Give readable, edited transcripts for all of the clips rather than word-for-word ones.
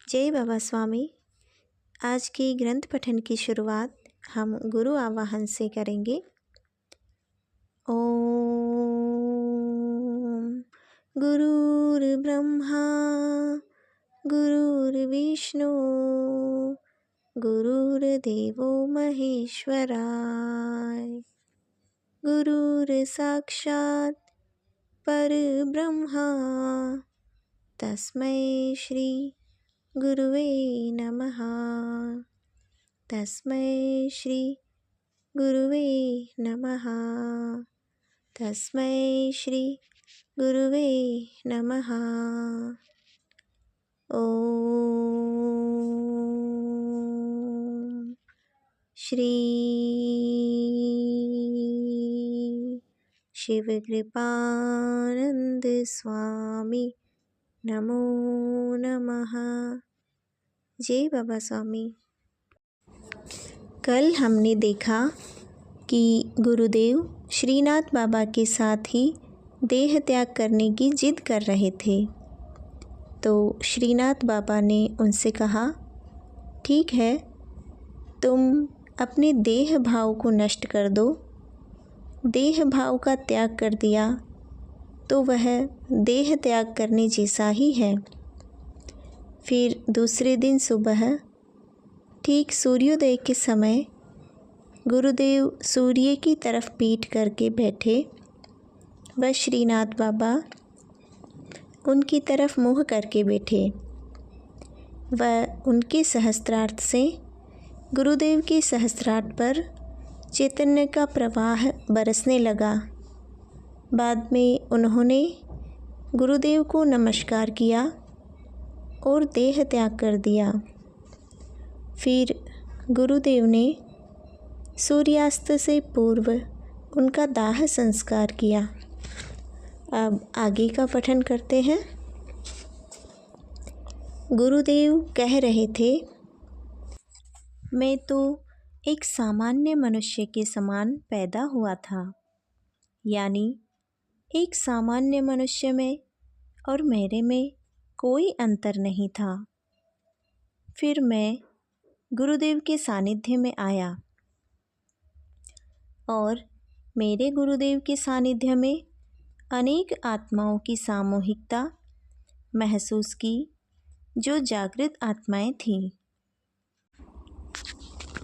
जय बाबा स्वामी। आज की ग्रंथ पठन की शुरुआत हम गुरु आवाहन से करेंगे। ओम गुरुर्ब्रह्मा गुरुर्विष्णु गुरुर्देवो महेश्वराय गुरुर्साक्षात् परब्रह्मा तस्मै श्री गुरुवे नमः। तस्मै श्री गुरुवे नमः। तस्मै श्री गुरुवे नमः। ओम श्री शिव कृपानंद स्वामी नमो नमः। जय बाबा स्वामी। कल हमने देखा कि गुरुदेव श्रीनाथ बाबा के साथ ही देह त्याग करने की जिद कर रहे थे, तो श्रीनाथ बाबा ने उनसे कहा, ठीक है, तुम अपने देह भाव को नष्ट कर दो। देह भाव का त्याग कर दिया तो वह देह त्याग करने जैसा ही है। फिर दूसरे दिन सुबह ठीक सूर्योदय के समय गुरुदेव सूर्य की तरफ पीठ करके बैठे व श्रीनाथ बाबा उनकी तरफ मुँह करके बैठे व उनके सहस्त्रार्थ से गुरुदेव के सहस्त्रार्थ पर चैतन्य का प्रवाह बरसने लगा। बाद में उन्होंने गुरुदेव को नमस्कार किया और देह त्याग कर दिया। फिर गुरुदेव ने सूर्यास्त से पूर्व उनका दाह संस्कार किया। अब आगे का पठन करते हैं। गुरुदेव कह रहे थे, मैं तो एक सामान्य मनुष्य के समान पैदा हुआ था, यानी एक सामान्य मनुष्य में और मेरे में कोई अंतर नहीं था। फिर मैं गुरुदेव के सानिध्य में आया और मेरे गुरुदेव के सानिध्य में अनेक आत्माओं की सामूहिकता महसूस की, जो जागृत आत्माएं थीं,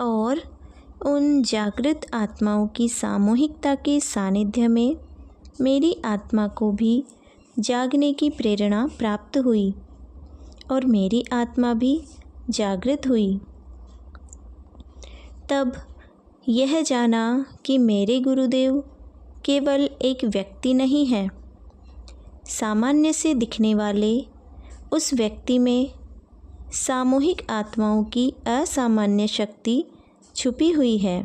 और उन जागृत आत्माओं की सामूहिकता के सानिध्य में मेरी आत्मा को भी जागने की प्रेरणा प्राप्त हुई और मेरी आत्मा भी जागृत हुई। तब यह जाना कि मेरे गुरुदेव केवल एक व्यक्ति नहीं है। सामान्य से दिखने वाले उस व्यक्ति में सामूहिक आत्माओं की असामान्य शक्ति छुपी हुई है।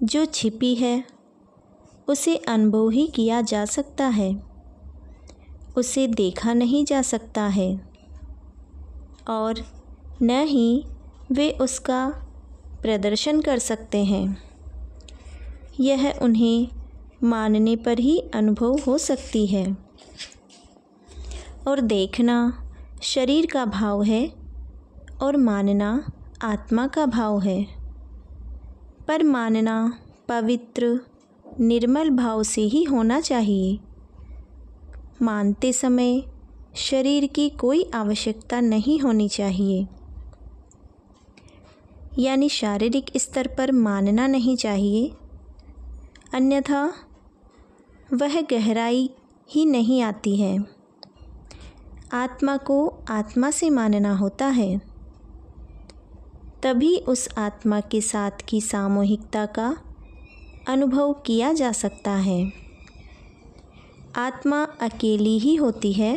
जो छिपी है उसे अनुभव ही किया जा सकता है, उसे देखा नहीं जा सकता है और न ही वे उसका प्रदर्शन कर सकते हैं। यह उन्हें मानने पर ही अनुभव हो सकती है। और देखना शरीर का भाव है और मानना आत्मा का भाव है। पर मानना पवित्र निर्मल भाव से ही होना चाहिए। मानते समय शरीर की कोई आवश्यकता नहीं होनी चाहिए, यानी शारीरिक स्तर पर मानना नहीं चाहिए, अन्यथा वह गहराई ही नहीं आती है। आत्मा को आत्मा से मानना होता है, तभी उस आत्मा के साथ की सामूहिकता का अनुभव किया जा सकता है। आत्मा अकेली ही होती है,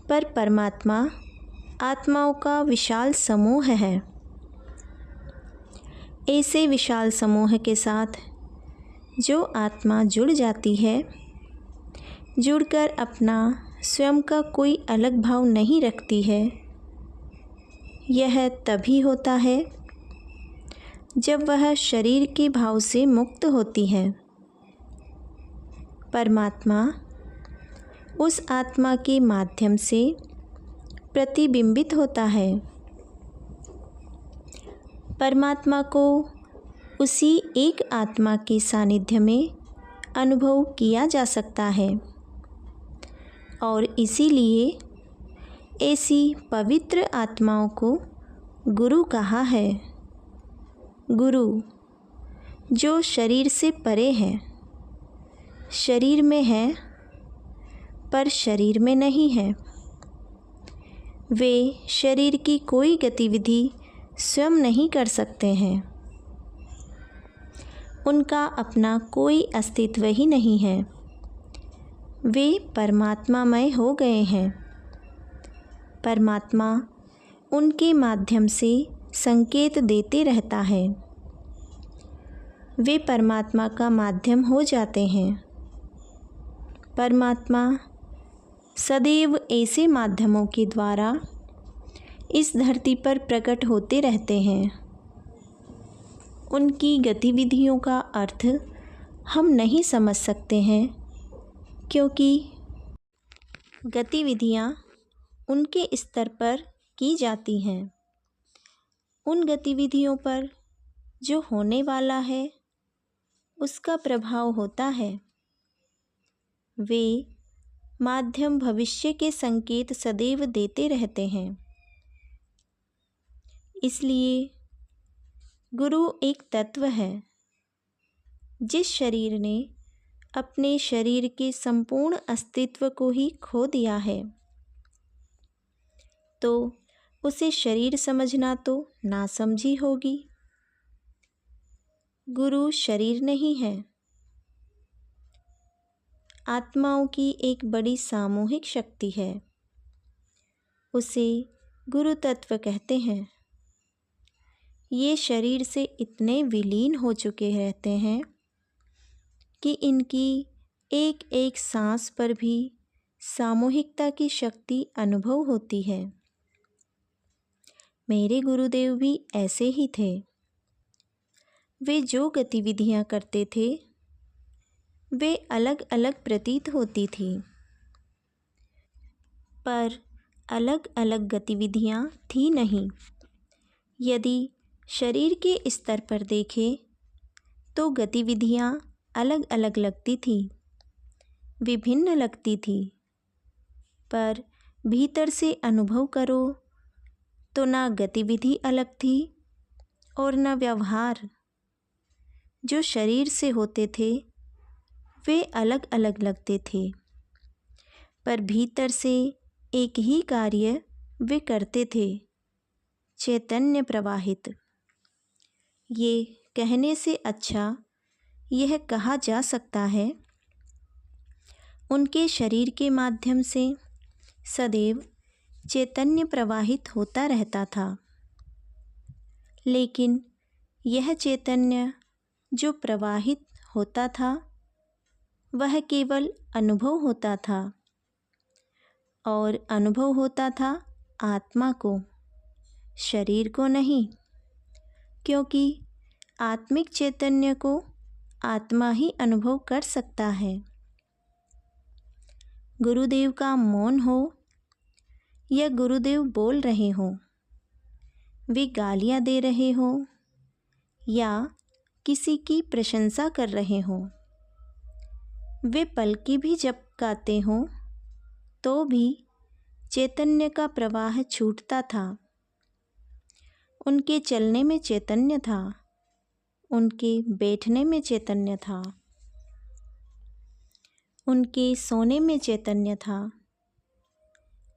पर परमात्मा आत्माओं का विशाल समूह है। ऐसे विशाल समूह के साथ जो आत्मा जुड़ जाती है, जुड़कर अपना स्वयं का कोई अलग भाव नहीं रखती है, यह तभी होता है जब वह शरीर के भाव से मुक्त होती है। परमात्मा उस आत्मा के माध्यम से प्रतिबिंबित होता है। परमात्मा को उसी एक आत्मा के सानिध्य में अनुभव किया जा सकता है और इसीलिए ऐसी पवित्र आत्माओं को गुरु कहा है। गुरु जो शरीर से परे है, शरीर में है पर शरीर में नहीं है। वे शरीर की कोई गतिविधि स्वयं नहीं कर सकते हैं। उनका अपना कोई अस्तित्व ही नहीं है। वे परमात्मामय हो गए हैं। परमात्मा उनके माध्यम से संकेत देते रहता है। वे परमात्मा का माध्यम हो जाते हैं। परमात्मा सदैव ऐसे माध्यमों के द्वारा इस धरती पर प्रकट होते रहते हैं। उनकी गतिविधियों का अर्थ हम नहीं समझ सकते हैं, क्योंकि गतिविधियाँ उनके स्तर पर की जाती हैं। उन गतिविधियों पर जो होने वाला है उसका प्रभाव होता है। वे माध्यम भविष्य के संकेत सदैव देते रहते हैं। इसलिए गुरु एक तत्व है। जिस शरीर ने अपने शरीर के संपूर्ण अस्तित्व को ही खो दिया है, तो उसे शरीर समझना तो नासमझी होगी। गुरु शरीर नहीं है। आत्माओं की एक बड़ी सामूहिक शक्ति है। उसे गुरु तत्व कहते हैं। ये शरीर से इतने विलीन हो चुके रहते हैं कि इनकी एक एक सांस पर भी सामूहिकता की शक्ति अनुभव होती है। मेरे गुरुदेव भी ऐसे ही थे। वे जो गतिविधियां करते थे वे अलग अलग प्रतीत होती थी, पर अलग अलग गतिविधियां थी नहीं। यदि शरीर के स्तर पर देखें तो गतिविधियां अलग अलग लगती थी, विभिन्न लगती थी, पर भीतर से अनुभव करो तो ना गतिविधि अलग थी और न व्यवहार जो शरीर से होते थे वे अलग अलग लगते थे, पर भीतर से एक ही कार्य वे करते थे, चैतन्य प्रवाहित। ये कहने से अच्छा यह कहा जा सकता है, उनके शरीर के माध्यम से सदैव चैतन्य प्रवाहित होता रहता था। लेकिन यह चैतन्य जो प्रवाहित होता था वह केवल अनुभव होता था, और अनुभव होता था आत्मा को, शरीर को नहीं, क्योंकि आत्मिक चैतन्य को आत्मा ही अनुभव कर सकता है। गुरुदेव का मौन हो या गुरुदेव बोल रहे हो, वे गालियाँ दे रहे हो या किसी की प्रशंसा कर रहे हो, वे पलके भी झपकाते हो तो भी चैतन्य का प्रवाह छूटता था। उनके चलने में चैतन्य था, उनके बैठने में चैतन्य था, उनके सोने में चैतन्य था।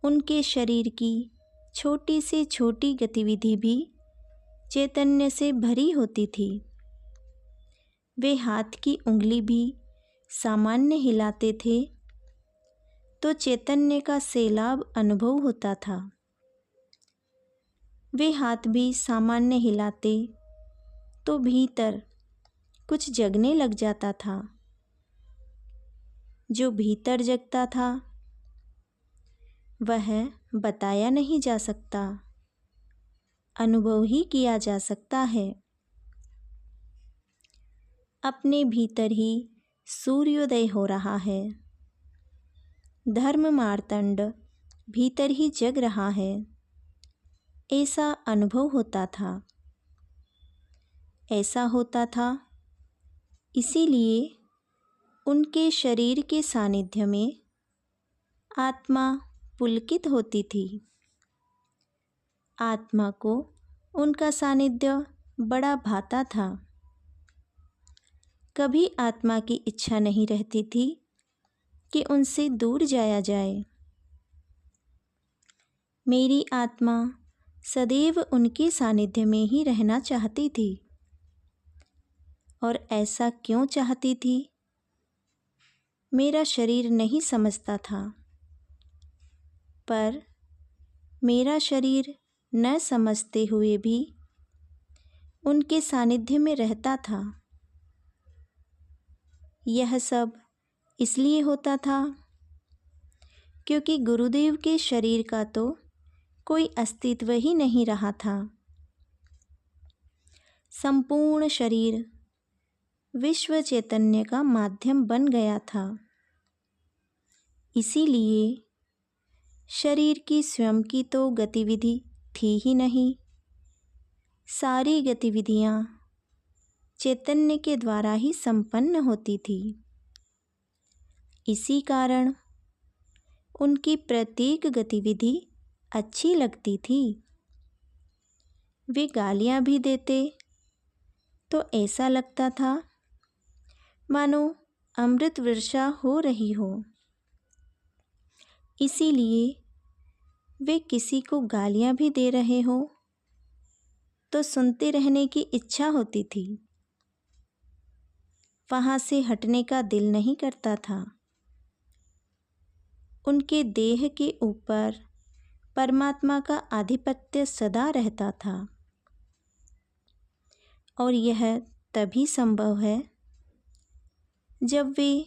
उनके शरीर की छोटी से छोटी गतिविधि भी चैतन्य से भरी होती थी। वे हाथ की उंगली भी सामान्य हिलाते थे तो चैतन्य का सैलाब अनुभव होता था। वे हाथ भी सामान्य हिलाते तो भीतर कुछ जगने लग जाता था। जो भीतर जगता था वह बताया नहीं जा सकता, अनुभव ही किया जा सकता है। अपने भीतर ही सूर्योदय हो रहा है। धर्म मार्तंड भीतर ही जग रहा है, ऐसा अनुभव होता था। ऐसा होता था इसीलिए उनके शरीर के सानिध्य में आत्मा पुलकित होती थी। आत्मा को उनका सानिध्य बड़ा भाता था। कभी आत्मा की इच्छा नहीं रहती थी कि उनसे दूर जाया जाए। मेरी आत्मा सदैव उनके सानिध्य में ही रहना चाहती थी। और ऐसा क्यों चाहती थी, मेरा शरीर नहीं समझता था। पर मेरा शरीर न समझते हुए भी उनके सानिध्य में रहता था। यह सब इसलिए होता था क्योंकि गुरुदेव के शरीर का तो कोई अस्तित्व ही नहीं रहा था। संपूर्ण शरीर विश्व चैतन्य का माध्यम बन गया था। इसीलिए शरीर की स्वयं की तो गतिविधि थी ही नहीं। सारी गतिविधियाँ चैतन्य के द्वारा ही संपन्न होती थी। इसी कारण उनकी प्रत्येक गतिविधि अच्छी लगती थी। वे गालियाँ भी देते तो ऐसा लगता था मानो अमृत वर्षा हो रही हो। इसीलिए वे किसी को गालियाँ भी दे रहे हो तो सुनते रहने की इच्छा होती थी। वहाँ से हटने का दिल नहीं करता था। उनके देह के ऊपर परमात्मा का आधिपत्य सदा रहता था। और यह तभी संभव है जब वे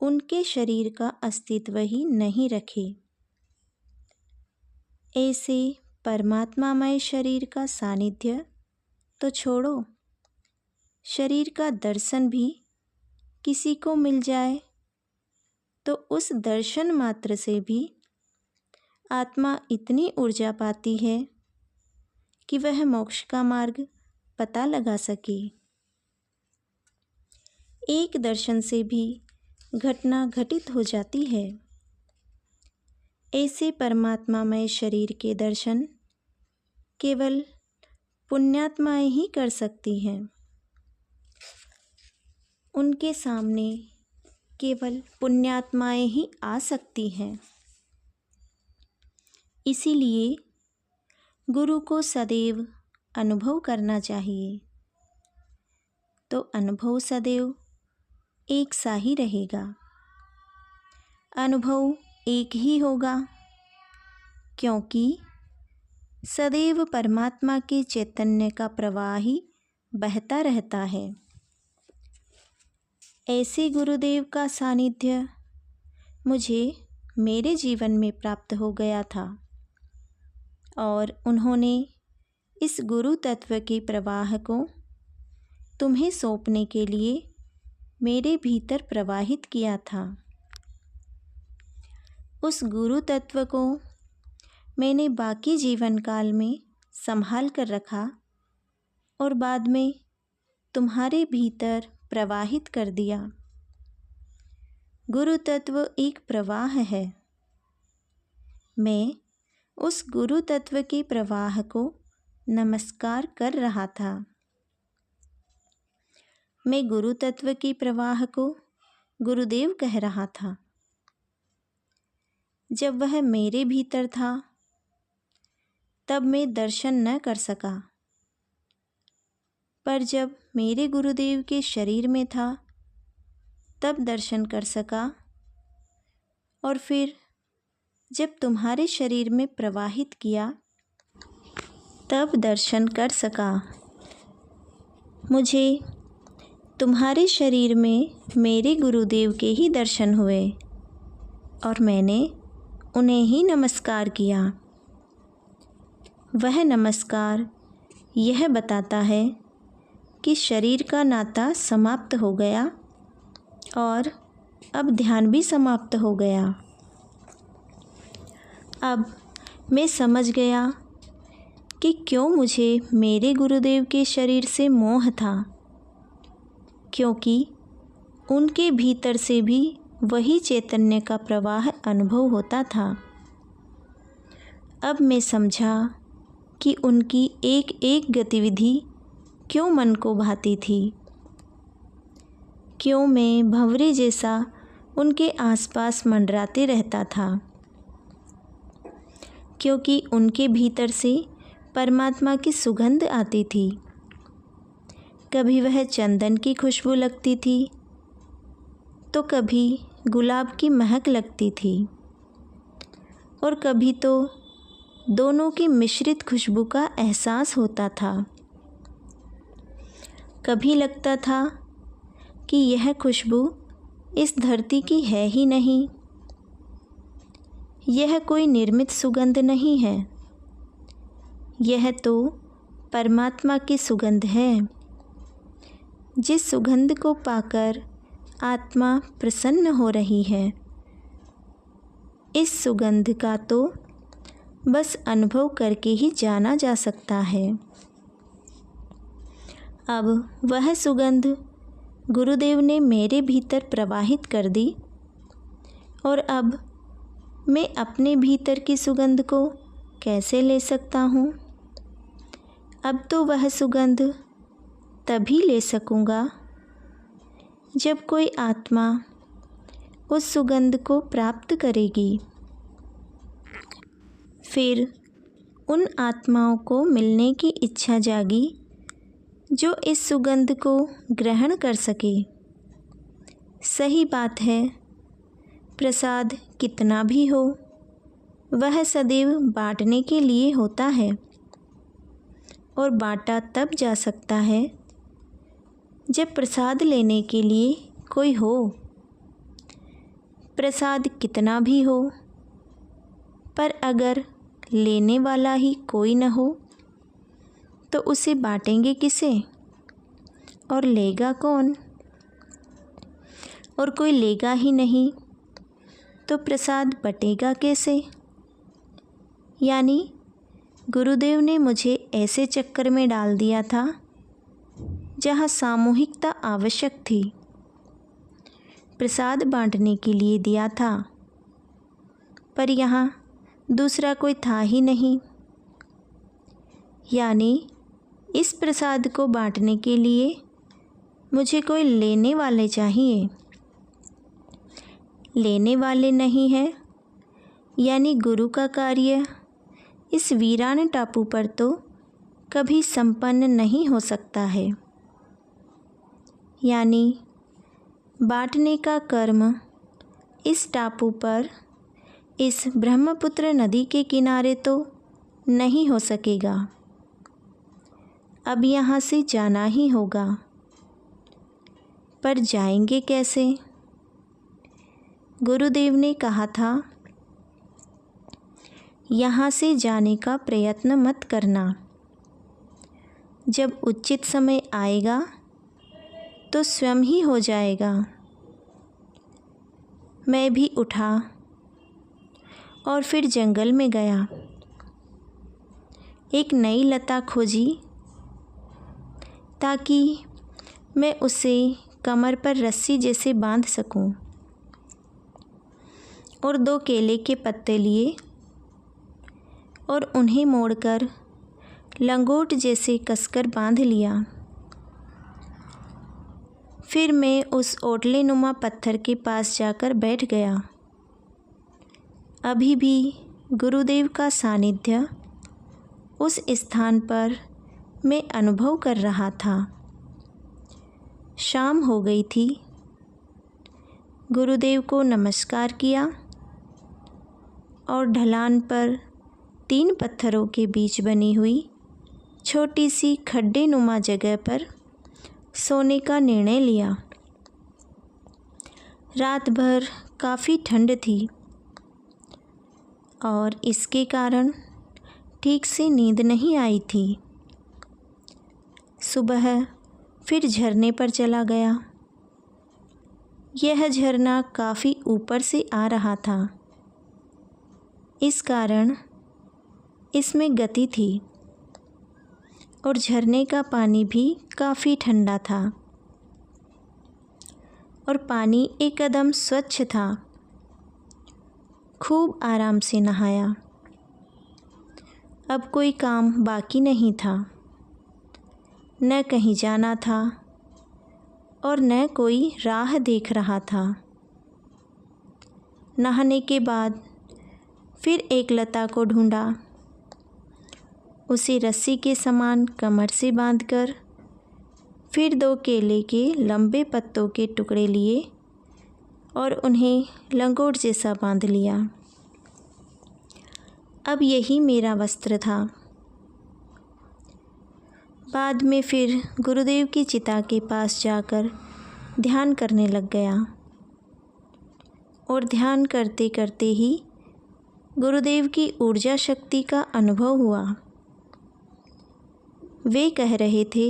उनके शरीर का अस्तित्व ही नहीं रखे। ऐसे परमात्मामय शरीर का सानिध्य तो छोड़ो, शरीर का दर्शन भी किसी को मिल जाए तो उस दर्शन मात्र से भी आत्मा इतनी ऊर्जा पाती है कि वह मोक्ष का मार्ग पता लगा सके। एक दर्शन से भी घटना घटित हो जाती है। ऐसे परमात्मामय शरीर के दर्शन केवल पुण्यात्माएं ही कर सकती हैं। उनके सामने केवल पुण्यात्माएं ही आ सकती हैं। इसीलिए गुरु को सदैव अनुभव करना चाहिए, तो अनुभव सदैव एक सा ही रहेगा। अनुभव एक ही होगा क्योंकि सदैव परमात्मा के चैतन्य का प्रवाह ही बहता रहता है। ऐसे गुरुदेव का सानिध्य मुझे मेरे जीवन में प्राप्त हो गया था और उन्होंने इस गुरु तत्व के प्रवाह को तुम्हें सौंपने के लिए मेरे भीतर प्रवाहित किया था। उस गुरु तत्व को मैंने बाकी जीवन काल में संभाल कर रखा और बाद में तुम्हारे भीतर प्रवाहित कर दिया। गुरु तत्व एक प्रवाह है। मैं उस गुरु तत्व के प्रवाह को नमस्कार कर रहा था। मैं गुरु तत्व के प्रवाह को गुरुदेव कह रहा था। जब वह मेरे भीतर था तब मैं दर्शन न कर सका, पर जब मेरे गुरुदेव के शरीर में था तब दर्शन कर सका, और फिर जब तुम्हारे शरीर में प्रवाहित किया तब दर्शन कर सका। मुझे तुम्हारे शरीर में मेरे गुरुदेव के ही दर्शन हुए और मैंने उन्हें ही नमस्कार किया। वह नमस्कार यह बताता है कि शरीर का नाता समाप्त हो गया और अब ध्यान भी समाप्त हो गया। अब मैं समझ गया कि क्यों मुझे मेरे गुरुदेव के शरीर से मोह था, क्योंकि उनके भीतर से भी वही चैतन्य का प्रवाह अनुभव होता था। अब मैं समझा कि उनकी एक एक गतिविधि क्यों मन को भाती थी, क्यों मैं भंवरे जैसा उनके आसपास मंडराते रहता था, क्योंकि उनके भीतर से परमात्मा की सुगंध आती थी। कभी वह चंदन की खुशबू लगती थी तो कभी गुलाब की महक लगती थी और कभी तो दोनों की मिश्रित खुशबू का एहसास होता था। कभी लगता था कि यह खुशबू इस धरती की है ही नहीं, यह कोई निर्मित सुगंध नहीं है, यह तो परमात्मा की सुगंध है, जिस सुगंध को पाकर आत्मा प्रसन्न हो रही है। इस सुगंध का तो बस अनुभव करके ही जाना जा सकता है। अब वह सुगंध गुरुदेव ने मेरे भीतर प्रवाहित कर दी और अब मैं अपने भीतर की सुगंध को कैसे ले सकता हूँ? अब तो वह सुगंध तभी ले सकूँगा जब कोई आत्मा उस सुगंध को प्राप्त करेगी। फिर उन आत्माओं को मिलने की इच्छा जागी जो इस सुगंध को ग्रहण कर सके। सही बात है, प्रसाद कितना भी हो वह सदैव बांटने के लिए होता है और बांटा तब जा सकता है जब प्रसाद लेने के लिए कोई हो। प्रसाद कितना भी हो पर अगर लेने वाला ही कोई न हो तो उसे बांटेंगे किसे और लेगा कौन? और कोई लेगा ही नहीं तो प्रसाद बटेगा कैसे? यानी गुरुदेव ने मुझे ऐसे चक्कर में डाल दिया था जहाँ सामूहिकता आवश्यक थी। प्रसाद बांटने के लिए दिया था पर यहाँ दूसरा कोई था ही नहीं। यानी इस प्रसाद को बांटने के लिए मुझे कोई लेने वाले चाहिए। लेने वाले नहीं है यानी गुरु का कार्य इस वीरान टापू पर तो कभी संपन्न नहीं हो सकता है। यानी बांटने का कर्म इस टापू पर इस ब्रह्मपुत्र नदी के किनारे तो नहीं हो सकेगा। अब यहाँ से जाना ही होगा, पर जाएंगे कैसे? गुरुदेव ने कहा था, यहाँ से जाने का प्रयत्न मत करना, जब उचित समय आएगा तो स्वयं ही हो जाएगा। मैं भी उठा और फिर जंगल में गया। एक नई लता खोजी ताकि मैं उसे कमर पर रस्सी जैसे बांध सकूं, और 2 केले के पत्ते लिए और उन्हें मोड़कर लंगोट जैसे कसकर बांध लिया। फिर मैं उस ओटले नुमा पत्थर के पास जाकर बैठ गया। अभी भी गुरुदेव का सानिध्य उस स्थान पर मैं अनुभव कर रहा था। शाम हो गई थी। गुरुदेव को नमस्कार किया और ढलान पर 3 पत्थरों के बीच बनी हुई छोटी सी खड्डे नुमा जगह पर सोने का निर्णय लिया। रात भर काफ़ी ठंड थी और इसके कारण ठीक से नींद नहीं आई थी। सुबह फिर झरने पर चला गया। यह झरना काफ़ी ऊपर से आ रहा था। इस कारण इसमें गति थी और झरने का पानी भी काफ़ी ठंडा था और पानी एकदम स्वच्छ था। खूब आराम से नहाया। अब कोई काम बाकी नहीं था, न कहीं जाना था और न कोई राह देख रहा था। नहाने के बाद फिर एक लता को ढूंढा, उसे रस्सी के समान कमर से बांधकर फिर 2 केले के लंबे पत्तों के टुकड़े लिए और उन्हें लंगोट जैसा बांध लिया। अब यही मेरा वस्त्र था। बाद में फिर गुरुदेव की चिता के पास जाकर ध्यान करने लग गया और ध्यान करते करते ही गुरुदेव की ऊर्जा शक्ति का अनुभव हुआ। वे कह रहे थे,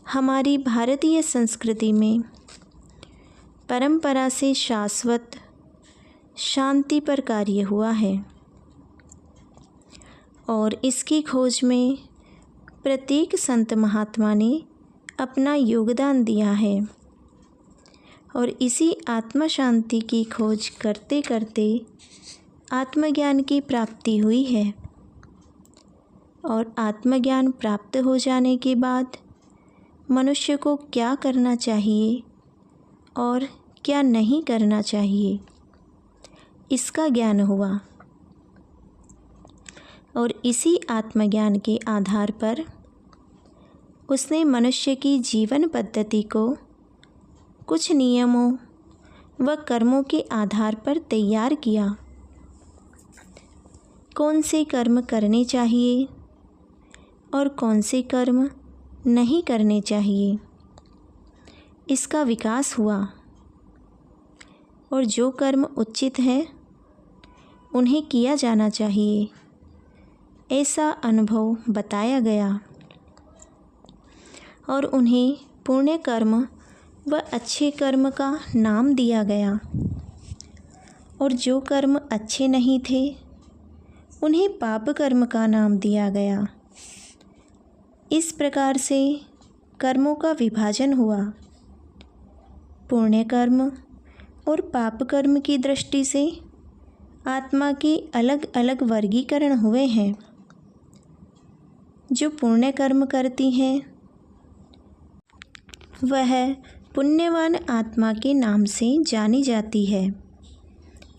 हमारी भारतीय संस्कृति में परंपरा से शाश्वत शांति पर कार्य हुआ है और इसकी खोज में प्रत्येक संत महात्मा ने अपना योगदान दिया है और इसी आत्मा शांति की खोज करते करते आत्मज्ञान की प्राप्ति हुई है और आत्मज्ञान प्राप्त हो जाने के बाद मनुष्य को क्या करना चाहिए और क्या नहीं करना चाहिए, इसका ज्ञान हुआ और इसी आत्मज्ञान के आधार पर उसने मनुष्य की जीवन पद्धति को कुछ नियमों व कर्मों के आधार पर तैयार किया। कौन से कर्म करने चाहिए और कौन से कर्म नहीं करने चाहिए, इसका विकास हुआ और जो कर्म उचित है उन्हें किया जाना चाहिए, ऐसा अनुभव बताया गया और उन्हें पुण्य कर्म व अच्छे कर्म का नाम दिया गया और जो कर्म अच्छे नहीं थे उन्हें पाप कर्म का नाम दिया गया। इस प्रकार से कर्मों का विभाजन हुआ। पुण्य कर्म और पाप कर्म की दृष्टि से आत्मा के अलग अलग वर्गीकरण हुए हैं। जो पुण्य कर्म करती हैं वह पुण्यवान आत्मा के नाम से जानी जाती है।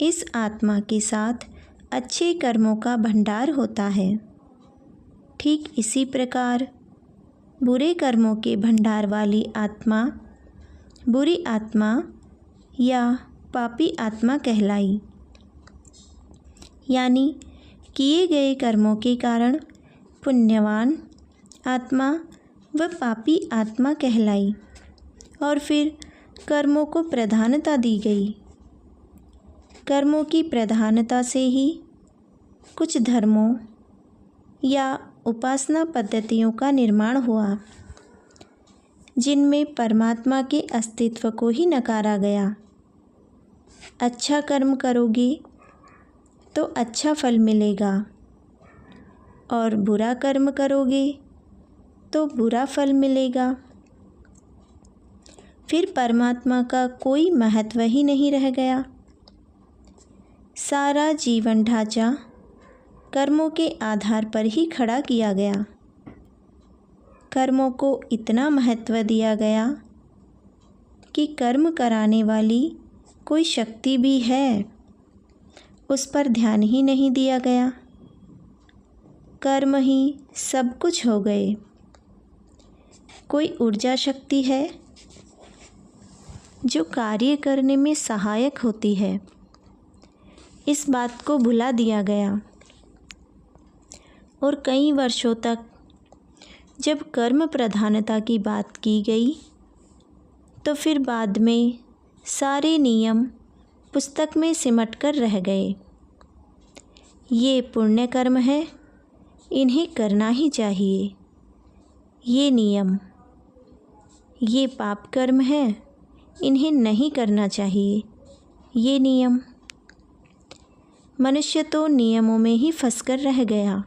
इस आत्मा के साथ अच्छे कर्मों का भंडार होता है। ठीक इसी प्रकार बुरे कर्मों के भंडार वाली आत्मा बुरी आत्मा या पापी आत्मा कहलाई। यानी किए गए कर्मों के कारण पुण्यवान आत्मा व पापी आत्मा कहलाई और फिर कर्मों को प्रधानता दी गई। कर्मों की प्रधानता से ही कुछ धर्मों या उपासना पद्धतियों का निर्माण हुआ जिनमें परमात्मा के अस्तित्व को ही नकारा गया। अच्छा कर्म करोगे तो अच्छा फल मिलेगा और बुरा कर्म करोगे तो बुरा फल मिलेगा। फिर परमात्मा का कोई महत्व ही नहीं रह गया। सारा जीवन ढांचा कर्मों के आधार पर ही खड़ा किया गया। कर्मों को इतना महत्व दिया गया कि कर्म कराने वाली कोई शक्ति भी है, उस पर ध्यान ही नहीं दिया गया। कर्म ही सब कुछ हो गए। कोई ऊर्जा शक्ति है जो कार्य करने में सहायक होती है, इस बात को भुला दिया गया और कई वर्षों तक जब कर्म प्रधानता की बात की गई तो फिर बाद में सारे नियम पुस्तक में सिमट कर रह गए। ये पुण्य कर्म है, इन्हें करना ही चाहिए, ये नियम। ये पाप कर्म है, इन्हें नहीं करना चाहिए, ये नियम। मनुष्य तो नियमों में ही फंसकर रह गया।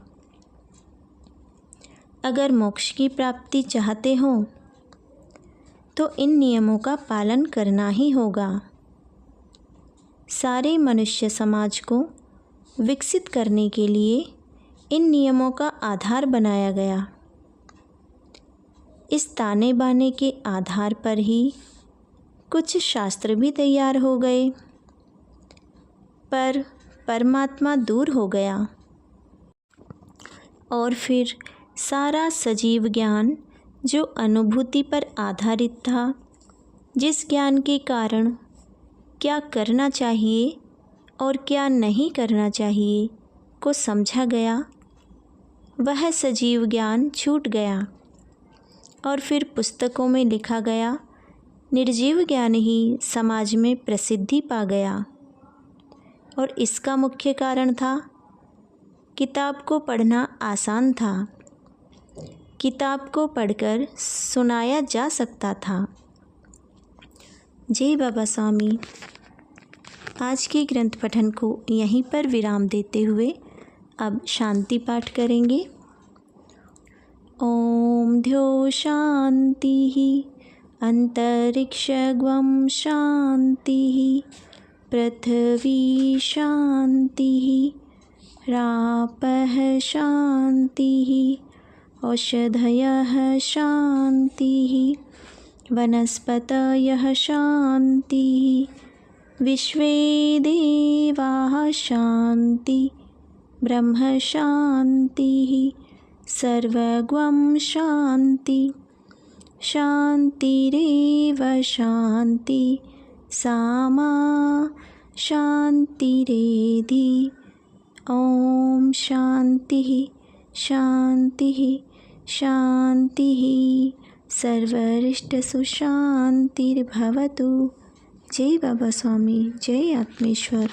अगर मोक्ष की प्राप्ति चाहते हो तो इन नियमों का पालन करना ही होगा। सारे मनुष्य समाज को विकसित करने के लिए इन नियमों का आधार बनाया गया। इस ताने बाने के आधार पर ही कुछ शास्त्र भी तैयार हो गए, पर परमात्मा दूर हो गया और फिर सारा सजीव ज्ञान जो अनुभूति पर आधारित था, जिस ज्ञान के कारण क्या करना चाहिए और क्या नहीं करना चाहिए को समझा गया, वह सजीव ज्ञान छूट गया और फिर पुस्तकों में लिखा गया निर्जीव ज्ञान ही समाज में प्रसिद्धि पा गया। और इसका मुख्य कारण था किताब को पढ़ना आसान था, किताब को पढ़कर सुनाया जा सकता था। जय बाबा स्वामी। आज के ग्रंथ पठन को यहीं पर विराम देते हुए अब शांति पाठ करेंगे। ओम द्यो शांति अंतरिक्षगं शांति पृथ्वी शांति रापः शांति औषधयः शांति वनस्पतयः शांति विश्वे देवाः शांति ब्रह्म शांति सर्वगं शांति शांतिरेव शांति सामा शांतिरेधि। ओम शांति शांति शांति सर्वरिष्टसु शांतिर्भवतु। जय बाबा स्वामी। जय आत्मेश्वर।